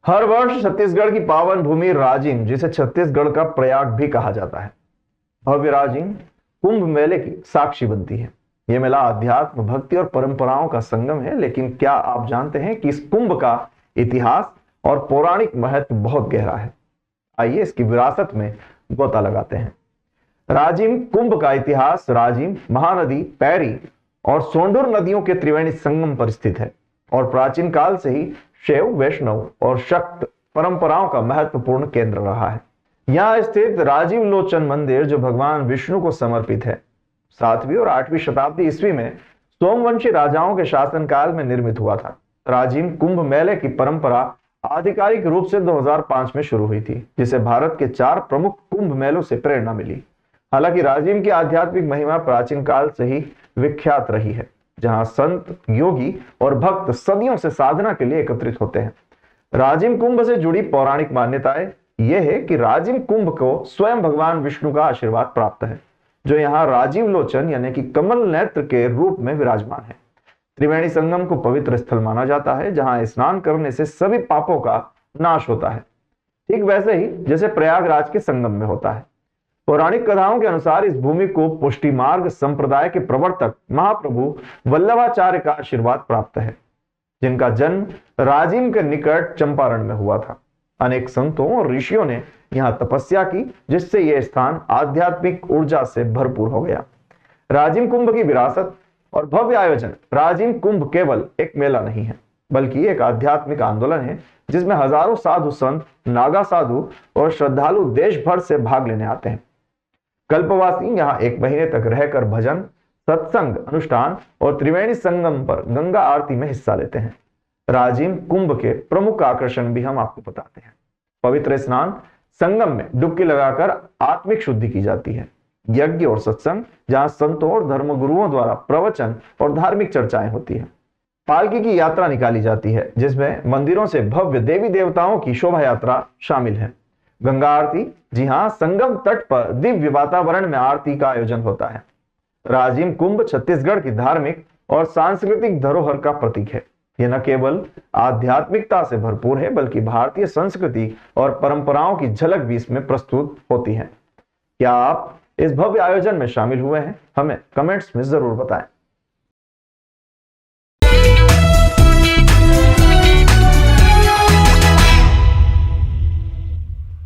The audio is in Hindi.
हर वर्ष छत्तीसगढ़ की पावन भूमि राजिम, जिसे छत्तीसगढ़ का प्रयाग भी कहा जाता है, भव्य राजिम कुंभ मेले की साक्षी बनती है। यह मेला अध्यात्म, भक्ति और परंपराओं का संगम है। लेकिन क्या आप जानते हैं कि इस कुंभ का इतिहास और पौराणिक महत्व बहुत गहरा है? आइए इसकी विरासत में गोता लगाते हैं। राजिम कुंभ का इतिहास राजिम, महानदी, पैरी और सोंडूर नदियों के त्रिवेणी संगम पर स्थित है और प्राचीन काल से ही शैव, वैष्णव और शक्त परंपराओं का महत्वपूर्ण केंद्र रहा है। यहाँ स्थित राजीव लोचन मंदिर, जो भगवान विष्णु को समर्पित है, 7वीं और 8वीं शताब्दी ईस्वी में सोमवंशी राजाओं के शासनकाल में निर्मित हुआ था। राजिम कुंभ मेले की परंपरा आधिकारिक रूप से 2005 में शुरू हुई थी, जिसे भारत के 4 प्रमुख कुंभ मेलों से प्रेरणा मिली। हालांकि राजिम की आध्यात्मिक महिमा प्राचीन काल से ही विख्यात रही है, जहां संत, योगी और भक्त सदियों से साधना के लिए एकत्रित होते हैं। राजिम कुंभ से जुड़ी पौराणिक मान्यताएं यह है कि राजिम कुंभ को स्वयं भगवान विष्णु का आशीर्वाद प्राप्त है, जो यहाँ राजीव लोचन यानी कि कमल नेत्र के रूप में विराजमान है। त्रिवेणी संगम को पवित्र स्थल माना जाता है, जहां स्नान करने से सभी पापों का नाश होता है, ठीक वैसे ही जैसे प्रयागराज के संगम में होता है। पौराणिक कथाओं के अनुसार इस भूमि को पुष्टि मार्ग संप्रदाय के प्रवर्तक महाप्रभु वल्लभाचार्य का आशीर्वाद प्राप्त है, जिनका जन्म राजिम के निकट चंपारण में हुआ था। अनेक संतों और ऋषियों ने यहाँ तपस्या की, जिससे यह स्थान आध्यात्मिक ऊर्जा से भरपूर हो गया। राजिम कुंभ की विरासत और भव्य आयोजन। राजिम कुंभ केवल एक मेला नहीं है, बल्कि एक आध्यात्मिक आंदोलन है, जिसमें हजारों साधु संत, नागा साधु और श्रद्धालु देश भर से भाग लेने आते हैं। कल्पवासी यहाँ 1 महीने तक रहकर भजन, सत्संग, अनुष्ठान और त्रिवेणी संगम पर गंगा आरती में हिस्सा लेते हैं। राजिम कुंभ के प्रमुख आकर्षण भी हम आपको बताते हैं। पवित्र स्नान, संगम में डुबकी लगाकर आत्मिक शुद्धि की जाती है। यज्ञ और सत्संग, जहां संतों और धर्मगुरुओं द्वारा प्रवचन और धार्मिक चर्चाएं होती है। पालकी की यात्रा निकाली जाती है, जिसमें मंदिरों से भव्य देवी देवताओं की शोभा यात्रा शामिल है। गंगा आरती, जी हाँ, संगम तट पर दिव्य वातावरण में आरती का आयोजन होता है। राजिम कुंभ छत्तीसगढ़ की धार्मिक और सांस्कृतिक धरोहर का प्रतीक है। यह न केवल आध्यात्मिकता से भरपूर है, बल्कि भारतीय संस्कृति और परंपराओं की झलक भी इसमें प्रस्तुत होती है। क्या आप इस भव्य आयोजन में शामिल हुए हैं? हमें कमेंट्स में जरूर बताएं।